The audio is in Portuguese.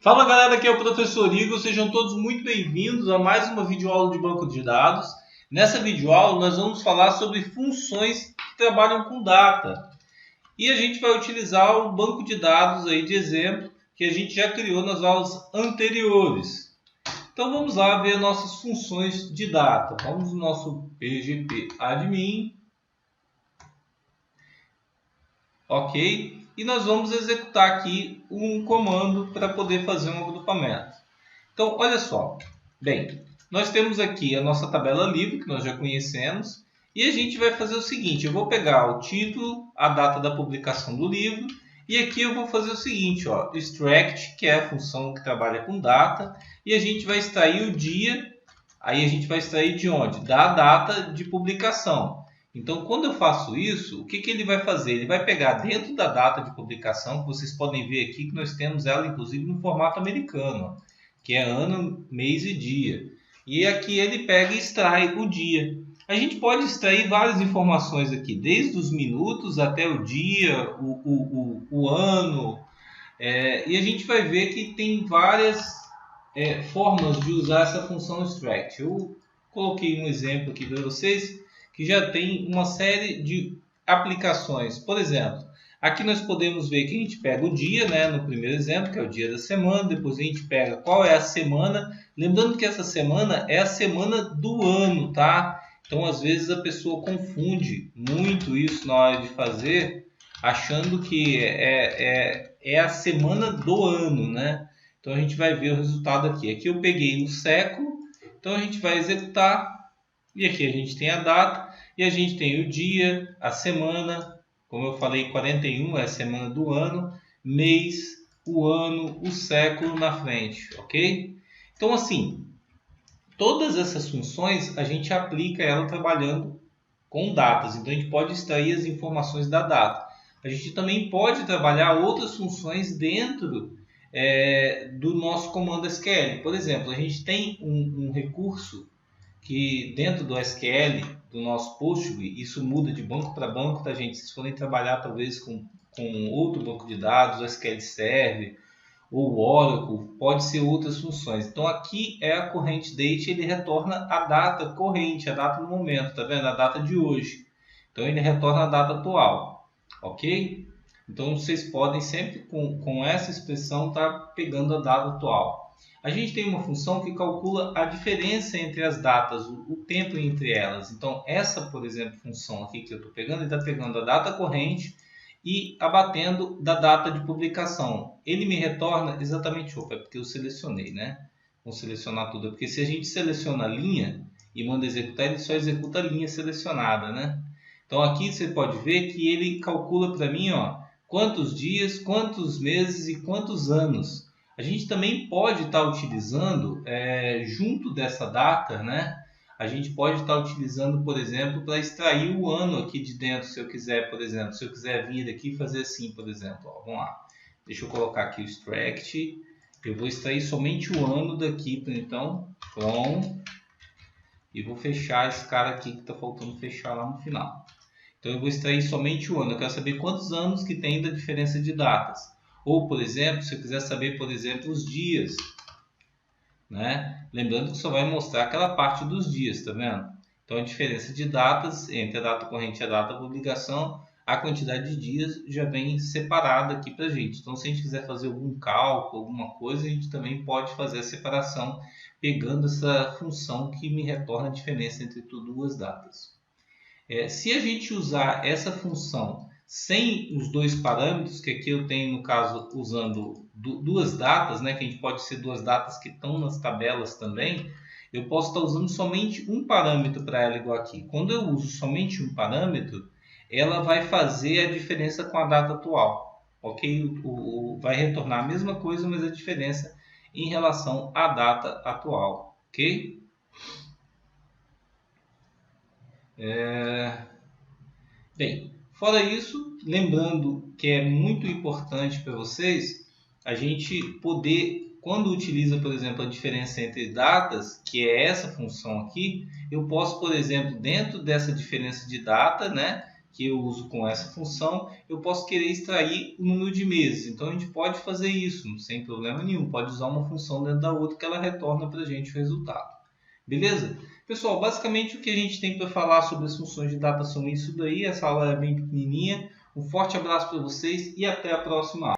Fala galera, aqui é o professor Igor, sejam todos muito bem-vindos a mais uma videoaula de banco de dados. Nessa videoaula nós vamos falar sobre funções que trabalham com data. E a gente vai utilizar o banco de dados aí de exemplo que a gente já criou nas aulas anteriores. Então vamos lá ver nossas funções de data. Vamos no nosso PGP admin. Ok? E nós vamos executar aqui um comando para poder fazer um agrupamento. Então, olha só. Bem, nós temos aqui a nossa tabela livre, que nós já conhecemos. E a gente vai fazer o seguinte. Eu vou pegar o título, a data da publicação do livro. E aqui eu vou fazer o seguinte, ó, extract, que é a função que trabalha com data. E a gente vai extrair o dia. Aí a gente vai extrair de onde? Da data de publicação. Então, quando eu faço isso, o que ele vai fazer? Ele vai pegar dentro da data de publicação, que vocês podem ver aqui que nós temos ela, inclusive, no formato americano, que é ano, mês e dia. E aqui ele pega e extrai o dia. A gente pode extrair várias informações aqui, desde os minutos até o dia, o ano. E a gente vai ver que tem várias formas de usar essa função extract. Eu coloquei um exemplo aqui para vocês, que já tem uma série de aplicações. Por exemplo, aqui nós podemos ver que a gente pega o dia, né, no primeiro exemplo, que é o dia da semana. Depois a gente pega qual é a semana. Lembrando que essa semana é a semana do ano, tá? Então, às vezes a pessoa confunde muito isso na hora de fazer, achando que é a semana do ano, né? Então, a gente vai ver o resultado aqui. Aqui eu peguei no século, então a gente vai executar. E aqui a gente tem a data e a gente tem o dia, a semana, como eu falei, 41 é a semana do ano, mês, o ano, o século na frente, ok? Então, assim, todas essas funções a gente aplica ela trabalhando com datas. Então, a gente pode extrair as informações da data. A gente também pode trabalhar outras funções dentro do nosso comando SQL. Por exemplo, a gente tem um recurso que dentro do SQL, do nosso Postgre, isso muda de banco para banco, tá, gente? Se forem trabalhar talvez com outro banco de dados, o SQL Server ou o Oracle, pode ser outras funções. Então aqui é a current date, ele retorna a data corrente, a data no momento, tá vendo? A data de hoje. Então ele retorna a data atual, ok? Então vocês podem sempre com essa expressão estar pegando a data atual. A gente tem uma função que calcula a diferença entre as datas, o tempo entre elas. Então, essa, por exemplo, função aqui que eu estou pegando, ele está pegando a data corrente e abatendo da data de publicação. Ele me retorna exatamente, opa, é porque eu selecionei, né? Vamos selecionar tudo, porque se a gente seleciona a linha e manda executar, ele só executa a linha selecionada, né? Então, aqui você pode ver que ele calcula para mim, ó, quantos dias, quantos meses e quantos anos. A gente também pode estar utilizando, junto dessa data, né? A gente pode estar utilizando, por exemplo, para extrair o ano aqui de dentro, se eu quiser, por exemplo. Se eu quiser vir aqui e fazer assim, por exemplo. Ó, vamos lá. Deixa eu colocar aqui o extract. Eu vou extrair somente o ano daqui, então, from. E vou fechar esse cara aqui que está faltando fechar lá no final. Então, eu vou extrair somente o ano. Eu quero saber quantos anos que tem da diferença de datas. Ou, por exemplo, se eu quiser saber, por exemplo, os dias, né? Lembrando que só vai mostrar aquela parte dos dias, tá vendo? Então, a diferença de datas entre a data corrente e a data de publicação, a quantidade de dias já vem separada aqui para a gente. Então, se a gente quiser fazer algum cálculo, alguma coisa, a gente também pode fazer a separação pegando essa função que me retorna a diferença entre duas datas. Se a gente usar essa função sem os dois parâmetros, que aqui eu tenho no caso usando duas datas, né, que a gente pode ser duas datas que estão nas tabelas também, eu posso estar usando somente um parâmetro para ela igual aqui. Quando eu uso somente um parâmetro, ela vai fazer a diferença com a data atual, ok? Vai retornar a mesma coisa, mas a diferença em relação à data atual, ok? Bem, fora isso, lembrando que é muito importante para vocês a gente poder, quando utiliza, por exemplo, a diferença entre datas, que é essa função aqui, eu posso, por exemplo, dentro dessa diferença de data, né, que eu uso com essa função, eu posso querer extrair o número de meses. Então a gente pode fazer isso sem problema nenhum. Pode usar uma função dentro da outra que ela retorna para a gente o resultado. Beleza? Pessoal, basicamente o que a gente tem para falar sobre as funções de data são isso daí. Essa aula é bem pequenininha. Um forte abraço para vocês e até a próxima aula.